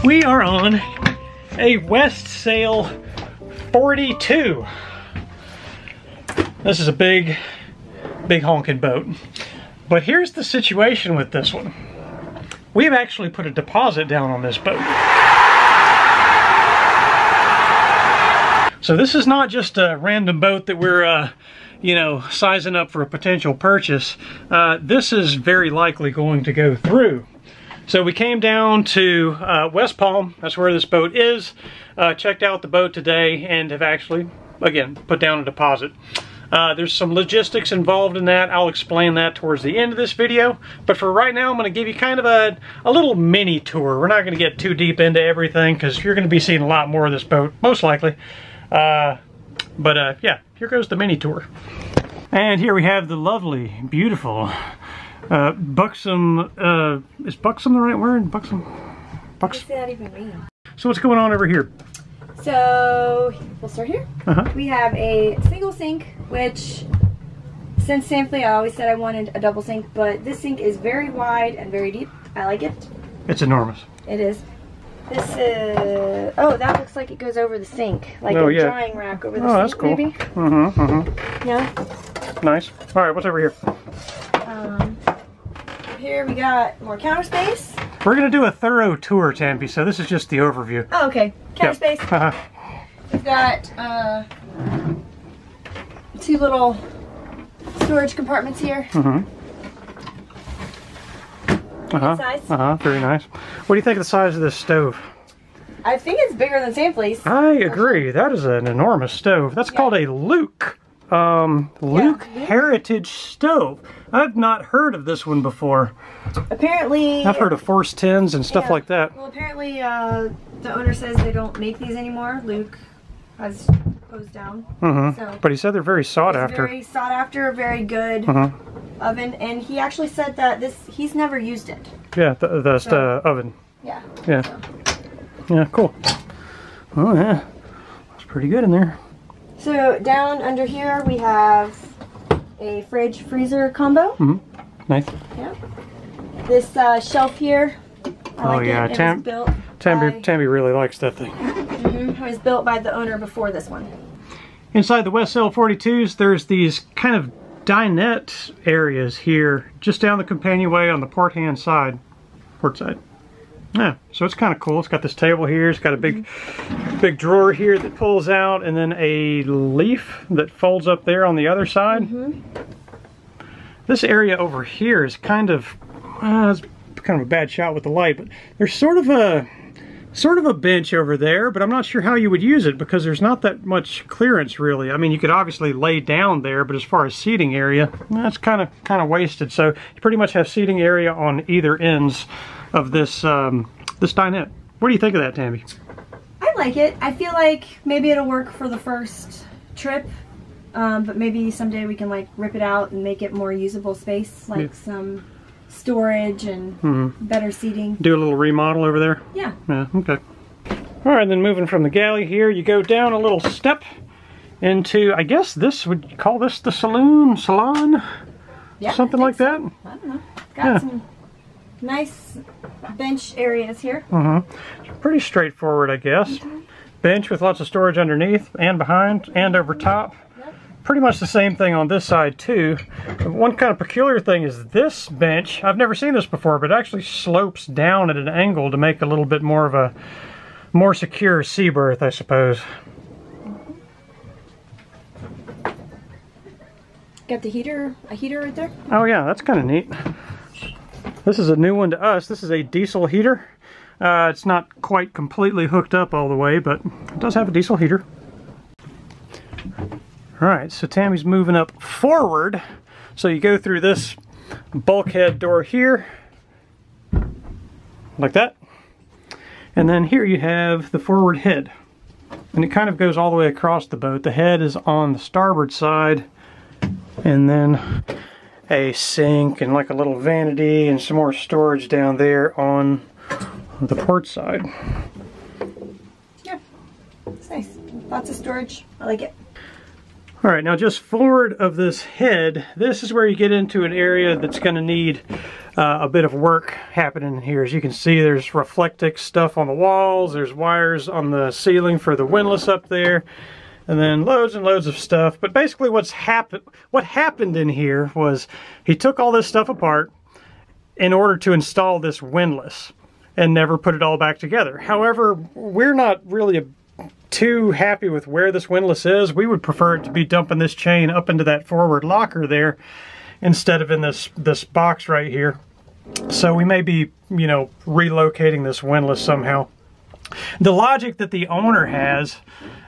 We are on a Westsail 42. This is a big honking boat. But here's the situation with this one. We've actually put a deposit down on this boat. So this is not just a random boat that we're you know, sizing up for a potential purchase. This is very likely going to go through. So we came down to West Palm, that's where this boat is, checked out the boat today, and have actually, again, put down a deposit. There's some logistics involved in that. I'll explain that towards the end of this video. But for right now, I'm going to give you kind of a little mini tour. We're not going to get too deep into everything because you're going to be seeing a lot more of this boat, most likely. Yeah, here goes the mini tour. And here we have the lovely, beautiful, buxom, is buxom the right word? Buxom? What does that even mean? So what's going on over here? So, we'll start here. We have a single sink, which, since Samfley, I always said I wanted a double sink, but this sink is very wide and very deep. I like it. It's enormous. It is. This is, oh, that looks like it goes over the sink, like a drying rack over the sink. Oh, that's cool. Maybe? Yeah. Nice. All right, what's over here? Here we got more counter space. We're going to do a thorough tour, Tambi, so this is just the overview. Oh, okay. Counter space. We've got two little storage compartments here. Size. Very nice. What do you think of the size of this stove? I think it's bigger than Samfley's. I agree. That is an enormous stove. That's called a Luke. Luke Heritage Stove. I've not heard of this one before. Apparently, I've heard of Force 10s and stuff like that. Well, apparently, the owner says they don't make these anymore. Luke has closed down. So but he said they're very sought after. Very sought after, very good oven, and he actually said that he's never used it. Yeah, the oven. Yeah. Yeah. So. Yeah, cool. Oh yeah, that's pretty good in there. So down under here we have a fridge freezer combo. Nice. Yeah. This shelf here. I like it. Tambi really likes that thing. It was built by the owner before this one. Inside the Westsail 42s, there's these kind of dinette areas here, just down the companionway on the port side. Yeah, so it's kind of cool. It's got this table here. It's got a big drawer here that pulls out, and then a leaf that folds up there on the other side. This area over here is kind of, it's kind of a bad shot with the light, but there's sort of a bench over there, but I'm not sure how you would use it because there's not that much clearance really. I mean, you could obviously lay down there, but as far as seating area, that's kind of wasted. So you pretty much have seating area on either ends of this this dinette. What do you think of that, Tambi? I like it. I feel like maybe it'll work for the first trip, but maybe someday we can like rip it out and make it more usable space, like some storage and better seating. Do a little remodel over there? Yeah. Yeah, okay. Alright, then moving from the galley here, you go down a little step into, I guess this, would you call this the salon? Yeah, something like that? I don't know. Got some nice bench areas here. It's pretty straightforward, I guess. Bench with lots of storage underneath and behind and over top. Pretty much the same thing on this side too. One kind of peculiar thing is this bench, I've never seen this before, but it actually slopes down at an angle to make a little bit more of a more secure sea berth, I suppose. Got the heater, a heater right there? Oh yeah, that's kind of neat. This is a new one to us. This is a diesel heater. It's not quite completely hooked up all the way, but it does have a diesel heater. Alright, so Tambi's moving up forward. So you go through this bulkhead door here, like that. And then here you have the forward head. And it kind of goes all the way across the boat. The head is on the starboard side. And then a sink and like a little vanity and some more storage down there on the port side. Yeah, it's nice. Lots of storage. I like it. All right, now just forward of this head, this is where you get into an area that's going to need a bit of work happening in here. As you can see, there's reflectix stuff on the walls, there's wires on the ceiling for the windlass up there, and then loads and loads of stuff. But basically what happened in here was he took all this stuff apart in order to install this windlass and never put it all back together. However, we're not really too happy with where this windlass is. We would prefer it to be dumping this chain up into that forward locker there instead of in this box right here. So we may be, you know, relocating this windlass somehow. The logic that the owner has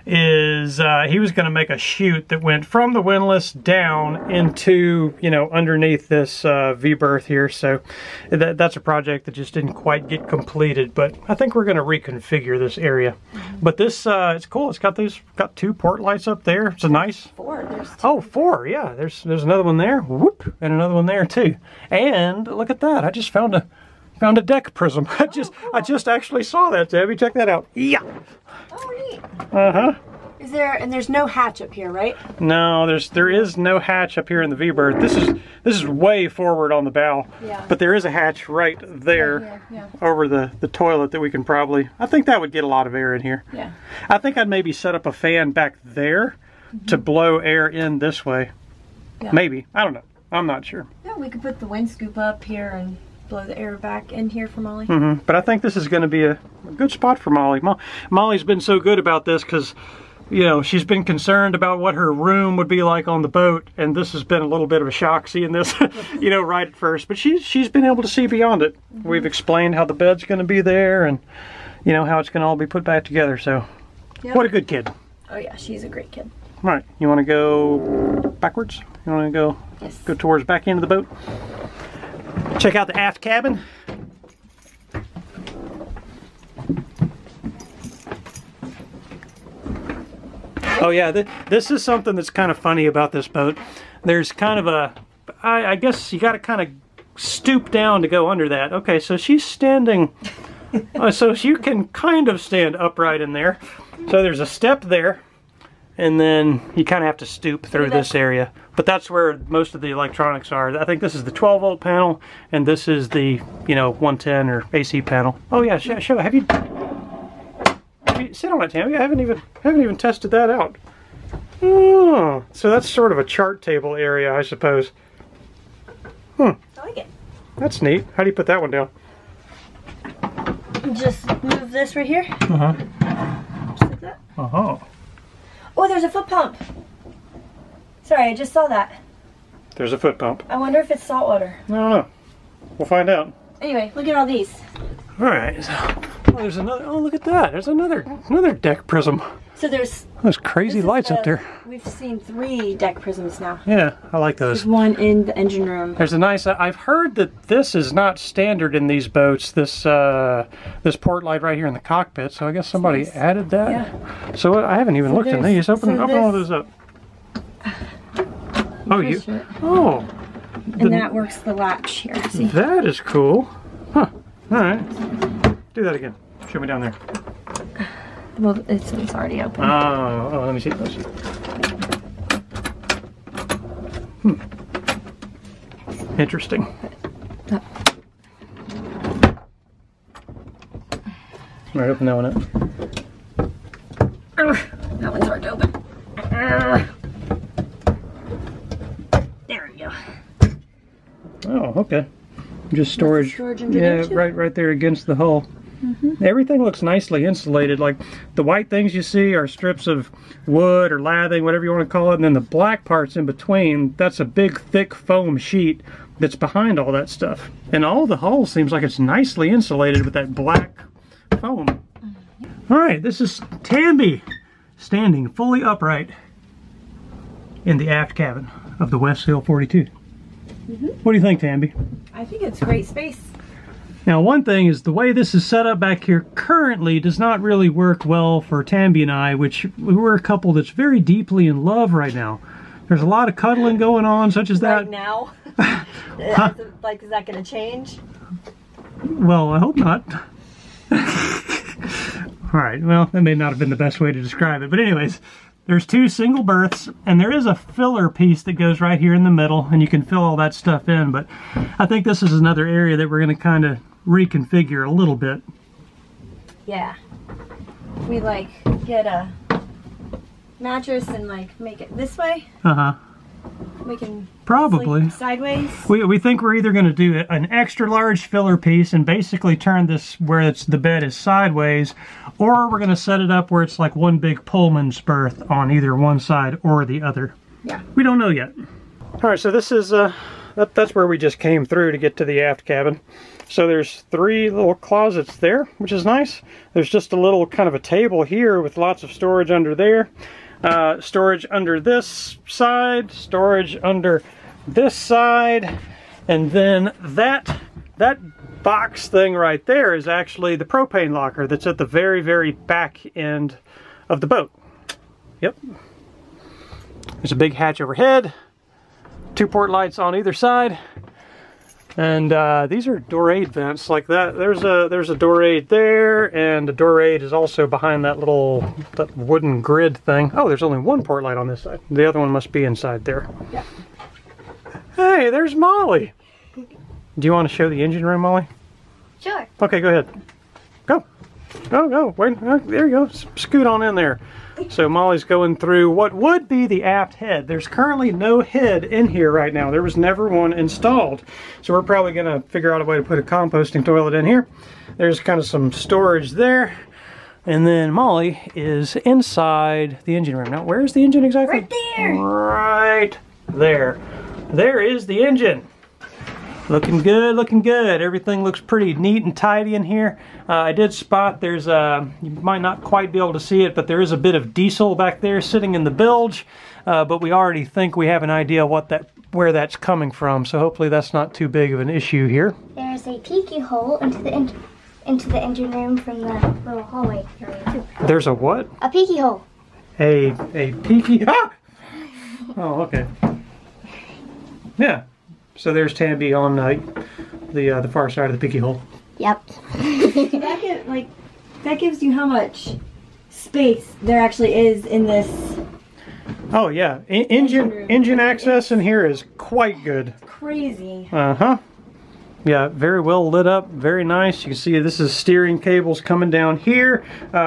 is he was going to make a chute that went from the windlass down into, you know, underneath this V-berth here. So that's a project that just didn't quite get completed, but I think we're going to reconfigure this area. But this, it's cool. It's got two port lights up there. It's a nice... Four. Oh, four. Yeah, there's another one there. Whoop, and another one there too. And look at that. I just found a deck prism. I just actually saw that, Debbie. Check that out. Yeah. Oh, neat. Uh-huh. There's no hatch up here, right? No, there is no hatch up here in the V-berth. This is way forward on the bow. Yeah. But there is a hatch right there, right here, yeah. over the toilet that we can probably, I think that would get a lot of air in here. Yeah. I think I'd maybe set up a fan back there to blow air in this way. Yeah. Maybe. I don't know. I'm not sure. Yeah, we could put the wind scoop up here and blow the air back in here for Molly. But I think this is going to be a good spot for Molly. Molly's been so good about this because, you know, she's been concerned about what her room would be like on the boat, and this has been a little bit of a shock seeing this, you know, right at first. But she's been able to see beyond it. We've explained how the bed's going to be there, and you know how it's going to all be put back together. So, what a good kid. Oh yeah, she's a great kid. All right, you want to go backwards? You want to go go towards back into the boat? Check out the aft cabin. Oh yeah, this is something that's kind of funny about this boat. There's kind of a, I guess you got to kind of stoop down to go under that. Okay, so she's standing, so you can kind of stand upright in there. So there's a step there, and then you kind of have to stoop through this area. But that's where most of the electronics are. I think this is the 12-volt panel, and this is the, you know, 110 or AC panel. Oh yeah, show. Have you sit on it, Tammy? I haven't even tested that out. Oh, so that's sort of a chart table area, I suppose. I like it. That's neat. How do you put that one down? Just move this right here. Just like that. Oh, there's a foot pump. Sorry, I just saw that. There's a foot pump. I wonder if it's salt water. I don't know. We'll find out. Anyway, look at all these. All right. So, there's another. Oh, look at that. There's another deck prism. So there's crazy lights up there. We've seen 3 deck prisms now. Yeah, I like those. There's one in the engine room. There's a nice. I've heard that this is not standard in these boats. This port light right here in the cockpit. So I guess somebody added that. Yeah. So I haven't even looked in these. Open all of those up. Oh, Oh. And that works the latch here. See? That is cool. Huh. All right. Do that again. Show me down there. Well, it's already open. Oh, let me see those. Interesting. All right, open that one up. That one's hard to open. There we go. Oh, okay. Just storage. Yeah, right there against the hull. Everything looks nicely insulated. Like the white things you see are strips of wood or lathing, whatever you want to call it, and then the black parts in between, that's a big thick foam sheet that's behind all that stuff. And all the hull seems like it's nicely insulated with that black foam. All right, this is Tambi standing fully upright in the aft cabin of the Westsail 42. What do you think, Tambi? I think it's great space. Now, one thing is the way this is set up back here currently does not really work well for Tambi and I, which we're a couple that's very deeply in love right now. There's a lot of cuddling going on, such as that. Right now? Like, is that going to change? Well, I hope not. All right, well, that may not have been the best way to describe it. But anyways, There's 2 single berths, and there is a filler piece that goes right here in the middle, and you can fill all that stuff in, but I think this is another area that we're going to kind of reconfigure a little bit. Yeah. We like get a mattress and like make it this way. Uh-huh. We can probably sleep sideways. We think we're either going to do an extra large filler piece and basically turn this where it's the bed is sideways, or we're going to set it up where it's like one big Pullman's berth on either one side or the other. Yeah. We don't know yet. All right, so this is that's where we just came through to get to the aft cabin. So there's 3 little closets there, which is nice. There's just a little kind of a table here with lots of storage under there. Storage under this side, storage under this side, and then that box thing right there is actually the propane locker that's at the very, very back end of the boat. Yep. There's a big hatch overhead, 2 port lights on either side, and these are door-aid vents like that. There's a door-aid there, and the door-aid is also behind that wooden grid thing. Oh, there's only 1 port light on this side. The other one must be inside there. Yeah. Hey, there's Molly. Do you want to show the engine room, Molly? Sure. Okay, go ahead. Go. Go. Wait, there you go. Scoot on in there. So Molly's going through what would be the aft head. There's currently no head in here right now. There was never one installed. So we're probably going to figure out a way to put a composting toilet in here. There's kind of some storage there. And then Molly is inside the engine room. Now, where's the engine exactly? Right there. Right there. There is the engine. Looking good, looking good. Everything looks pretty neat and tidy in here. I did spot there's you might not quite be able to see it, but there is a bit of diesel back there sitting in the bilge. But we already think we have an idea where that's coming from, so hopefully that's not too big of an issue here. There's a peeky hole into the engine room from the little hallway area too. There's a what? A peeky hole. A peeky. Ah! Oh, okay. Yeah. So there's Tambi on the far side of the peeky hole. Yep. That gives you how much space there actually is in this. Oh yeah, engine access in here is quite good. Crazy. Uh-huh. Yeah, very well lit up, very nice. You can see this is steering cables coming down here,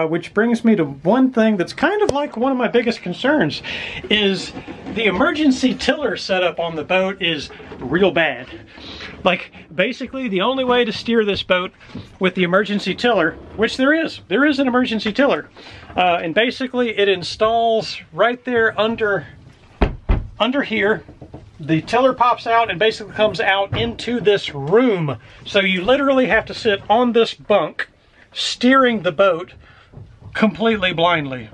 which brings me to one thing that's kind of like one of my biggest concerns, is the emergency tiller setup on the boat is real bad. Like, basically the only way to steer this boat with the emergency tiller, which there is an emergency tiller, and basically it installs right there under here. The tiller pops out and basically comes out into this room. So you literally have to sit on this bunk, steering the boat completely blindly.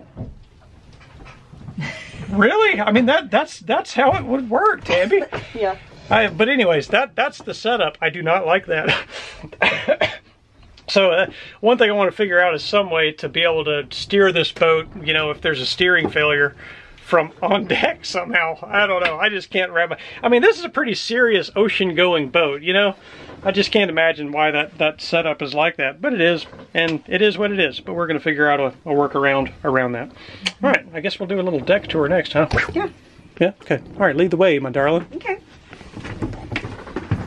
Really? I mean, that's how it would work, Tambi. Yeah. But anyways, that's the setup. I do not like that. So one thing I want to figure out is some way to be able to steer this boat, you know, if there's a steering failure, from on deck somehow. I don't know. I just can't wrap my... I mean, this is a pretty serious ocean-going boat, you know? I just can't imagine why that setup is like that. But it is, and it is what it is. But we're going to figure out a workaround around that. All right, I guess we'll do a little deck tour next, huh? Yeah. Yeah? Okay. All right, lead the way, my darling. Okay.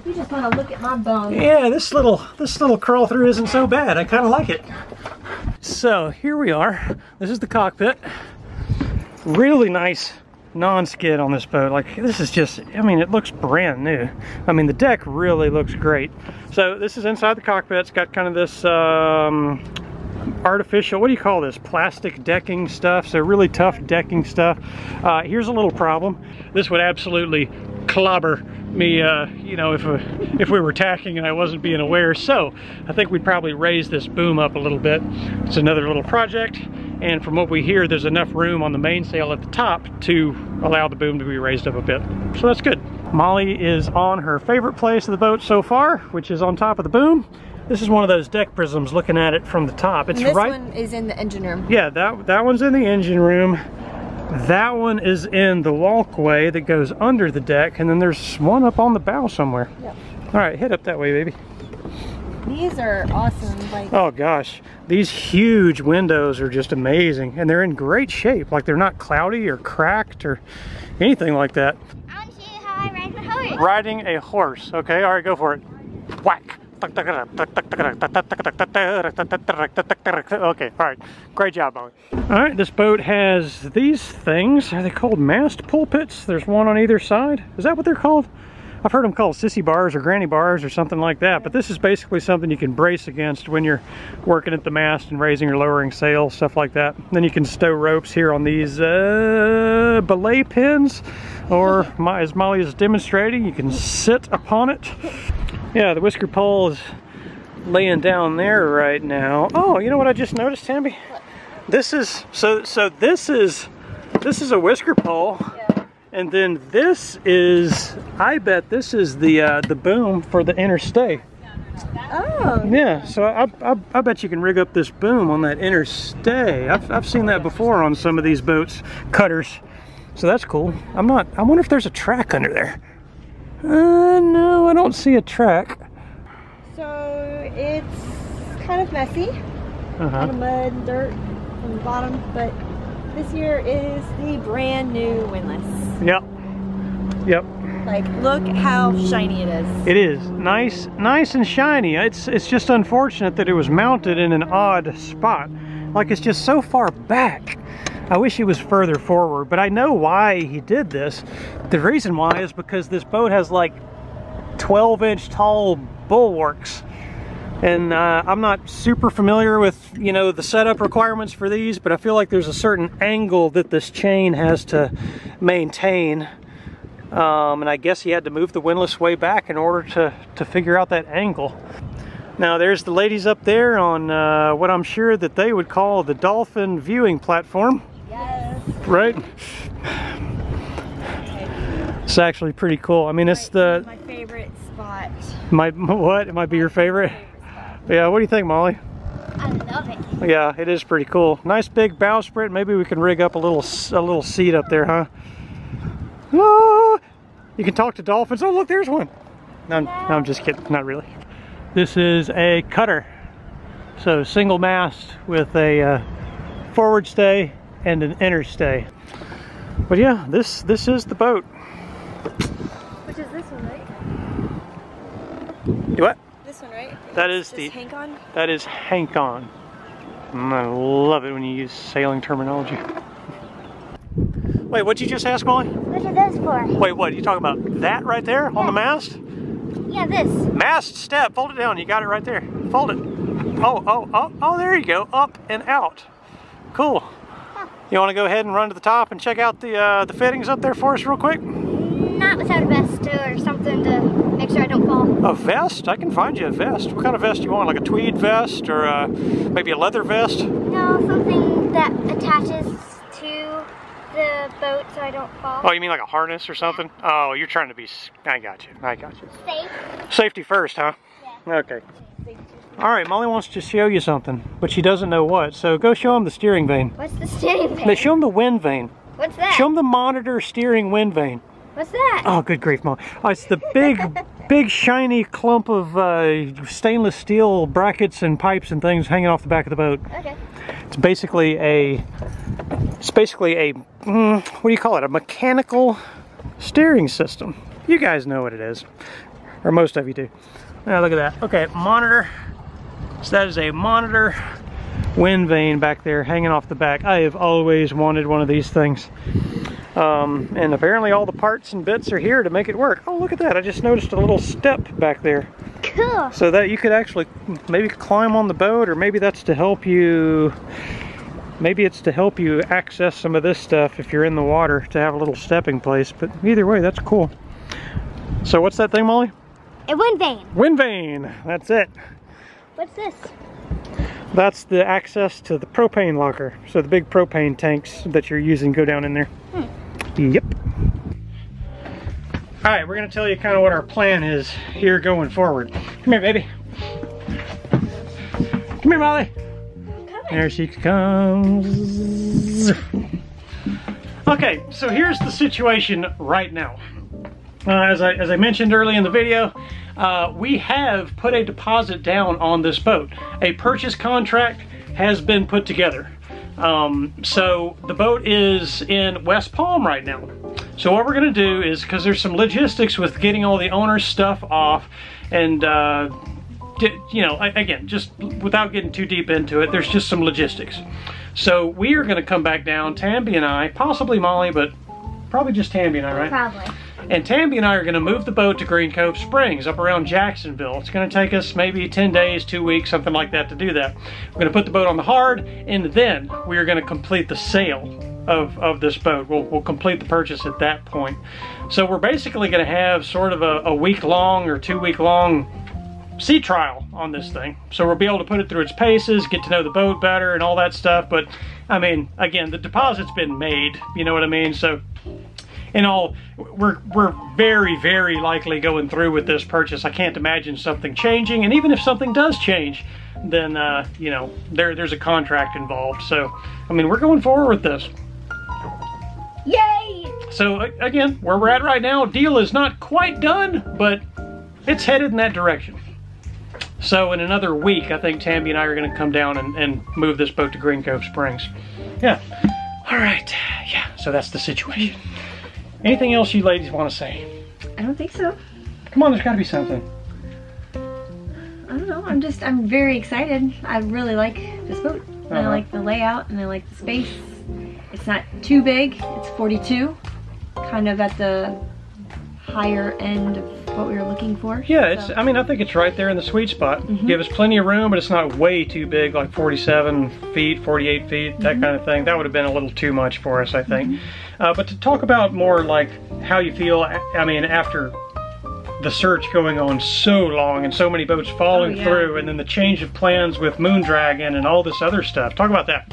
You just want to look at my bum. Yeah, this little crawl through isn't so bad. I kind of like it. So, here we are. This is the cockpit. Really nice non-skid on this boat. Like, this is just, I mean, it looks brand new. I mean, the deck really looks great. So this is inside the cockpit. It's got kind of this artificial, what do you call this, plastic decking stuff. So really tough decking stuff. Here's a little problem. This would absolutely clobber me, you know, if we were tacking and I wasn't being aware. So I think we'd probably raise this boom up a little bit. It's another little project. And from what we hear, there's enough room on the mainsail at the top to allow the boom to be raised up a bit. So that's good. Molly is on her favorite place of the boat so far, which is on top of the boom. This is one of those deck prisms looking at it from the top. It's this right. One is in the engine room. Yeah, that one's in the engine room. That one is in the walkway that goes under the deck, and then there's one up on the bow somewhere. Yep. All right, head up that way, baby. These are awesome. Like, oh gosh, these huge windows are just amazing, and they're in great shape. Like they're not cloudy or cracked or anything like that. I want to show you how I ride my horse. Riding a horse. Okay, all right, go for it. Whack. Okay, all right, great job, Molly. All right, this boat has these things. Are they called mast pulpits? There's one on either side. Is that what they're called? I've heard them called sissy bars or granny bars or something like that, but this is basically something you can brace against when you're working at the mast and raising or lowering sail, stuff like that. Then you can stow ropes here on these belay pins, or as Molly is demonstrating, you can sit upon it. Yeah, the Whisker Pole is laying down there right now. Oh, you know what I just noticed, Tambi? This is this is a Whisker Pole. And then this is, I bet this is the boom for the inner stay. oh. Yeah, so I bet you can rig up this boom on that inner stay. I've seen that before on some of these boats, cutters. So that's cool. I wonder if there's a track under there. No, I don't see a track. So it's kind of messy. Kind of mud and dirt on the bottom, but this year is the brand new windlass. Yep. Yep. Like, look how shiny it is. It is nice and shiny. It's just unfortunate that it was mounted in an odd spot. Like, it's just so far back. I wish he was further forward, but I know why he did this. The reason why is because this boat has like 12-inch tall bulwarks. And I'm not super familiar with, you know, the setup requirements for these, but I feel like there's a certain angle that this chain has to maintain. And I guess he had to move the windlass way back in order to figure out that angle. Now there's the ladies up there on what I'm sure that they would call the Dolphin viewing platform. Yes. Right? It's actually pretty cool. I mean, it's my favorite spot. What? It might be your favorite? Yeah, what do you think, Molly? I love it. Yeah, it is pretty cool. Nice big bowsprit. Maybe we can rig up a little seat up there, huh? Oh, you can talk to dolphins. Oh, look, there's one. No, I'm just kidding. Not really. This is a cutter. So single mast with a forward stay and an inner stay. But yeah, this is the boat. Which is this one, right? What? This one, right? That is the hank on? That is hank on. I love it when you use sailing terminology. Wait, what'd you just ask, Molly? What are those for? Wait, what? Are you talking about that right there on the mast? Yeah, this. Mast step. Fold it down. You got it right there. Fold it. Oh, there you go. Up and out. Cool. Huh. You want to go ahead and run to the top and check out the fittings up there for us real quick? Not without a vest or something to make sure I don't fall. A vest? I can find you a vest. What kind of vest do you want? Like a tweed vest or maybe a leather vest? No, something that attaches to the boat so I don't fall. Oh, you mean like a harness or something? Yeah. Oh, you're trying to be... I got you. Safe. Safety first, huh? Yeah. Okay. All right, Molly wants to show you something, but she doesn't know what. So go show him the steering vane. What's the steering vane? No, show him the wind vane. What's that? Show him the monitor steering wind vane. What's that? Oh, good grief, Molly. Oh, it's the big shiny clump of stainless steel brackets and pipes and things hanging off the back of the boat. Okay. It's basically a what do you call it? A mechanical steering system. You guys know what it is, or most of you do. Now look at that. Okay, monitor. So that is a monitor wind vane back there hanging off the back. I have always wanted one of these things. And apparently all the parts and bits are here to make it work. Oh, look at that. I just noticed a little step back there. Cool. So that you could actually maybe climb on the boat, or maybe that's to help you, maybe it's to help you access some of this stuff if you're in the water, to have a little stepping place. But either way, that's cool. So what's that thing, Molly? A wind vane. Wind vane. That's it. What's this? That's the access to the propane locker. So the big propane tanks that you're using go down in there. Yep. All right, we're gonna tell you kind of what our plan is here going forward. Come here, baby. Come here, Molly. There she comes. Okay, so here's the situation right now. as I mentioned early in the video, we have put a deposit down on this boat. A purchase contract has been put together. So the boat is in West Palm right now. So what we're going to do is, because there's some logistics with getting all the owner's stuff off, and you know, again, just without getting too deep into it, there's just some logistics. So we are going to come back down, Tambi and I, possibly Molly, but probably just Tambi and I, right? Probably. And Tambi and I are going to move the boat to Green Cove Springs, up around Jacksonville. It's going to take us maybe 10 days, 2 weeks, something like that to do that. We're going to put the boat on the hard, and then we are going to complete the sale of this boat. We'll complete the purchase at that point. So we're basically going to have sort of a week-long or 2-week-long sea trial on this thing. So we'll be able to put it through its paces, get to know the boat better and all that stuff. But I mean, again, the deposit's been made, you know what I mean? So in all, we're very, very likely going through with this purchase. I can't imagine something changing, and even if something does change, then you know, there's a contract involved. So I mean, we're going forward with this. Yay! So again, where we're at right now, deal is not quite done, but it's headed in that direction. So in another week, I think Tambi and I are going to come down and move this boat to Green Cove Springs. Yeah. All right. Yeah. So that's the situation. Anything else you ladies want to say? I don't think so. Come on, there's got to be something. I don't know. I'm very excited. I really like this boat. And I like the layout, and I like the space. It's not too big. It's 42, kind of at the higher end of what we were looking for. Yeah, it's. I mean, I think it's right there in the sweet spot. Give us plenty of room, but it's not way too big, like 47 feet, 48 feet, that kind of thing. That would have been a little too much for us, I think. But to talk about more like how you feel, I mean, after the search going on so long and so many boats falling through, and then the change of plans with Moondragon and all this other stuff. Talk about that.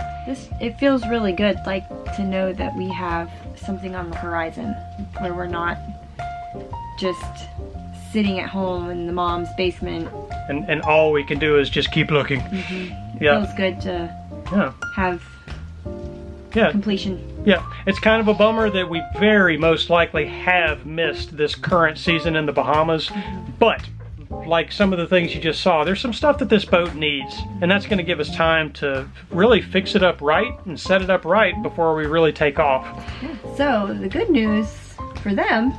It feels really good, like, to know that we have something on the horizon where we're not just sitting at home in the mom's basement. And all we can do is just keep looking. Yeah. Feels good to have completion. Yeah, it's kind of a bummer that we very most likely have missed this current season in the Bahamas, but like some of the things you just saw, there's some stuff that this boat needs, and that's going to give us time to really fix it up right and set it up right before we really take off. So the good news for them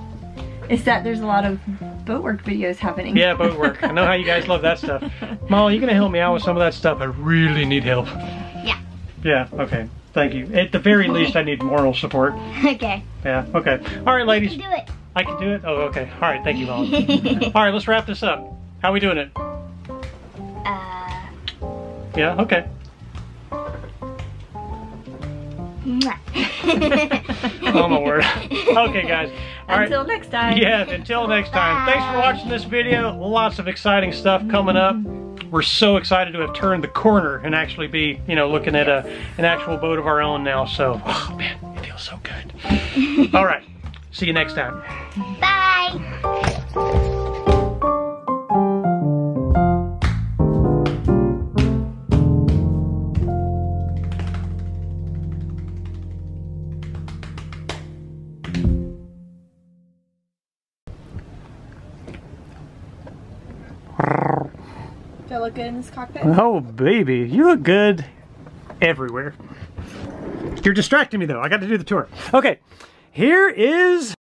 is that there's a lot of boat work videos happening. Yeah, boat work. I know how you guys love that stuff. Molly, you going to help me out with some of that stuff? I really need help. Yeah. Yeah, okay. Thank you. At the very least, I need moral support. Okay. Yeah, okay. All right, ladies. You can do it. I can do it? Oh, okay. All right, thank you, Molly. All right, let's wrap this up. How are we doing it? Yeah, okay. Oh, my word. Okay, guys. All right. Until next time. Yeah, until next time. Thanks for watching this video. Lots of exciting stuff coming up. We're so excited to have turned the corner and actually be, you know, looking at an actual boat of our own now. So, oh man, it feels so good. All right, see you next time. Bye. Do I look good in this cockpit? Oh, baby, you look good everywhere. You're distracting me, though. I got to do the tour. Okay, here is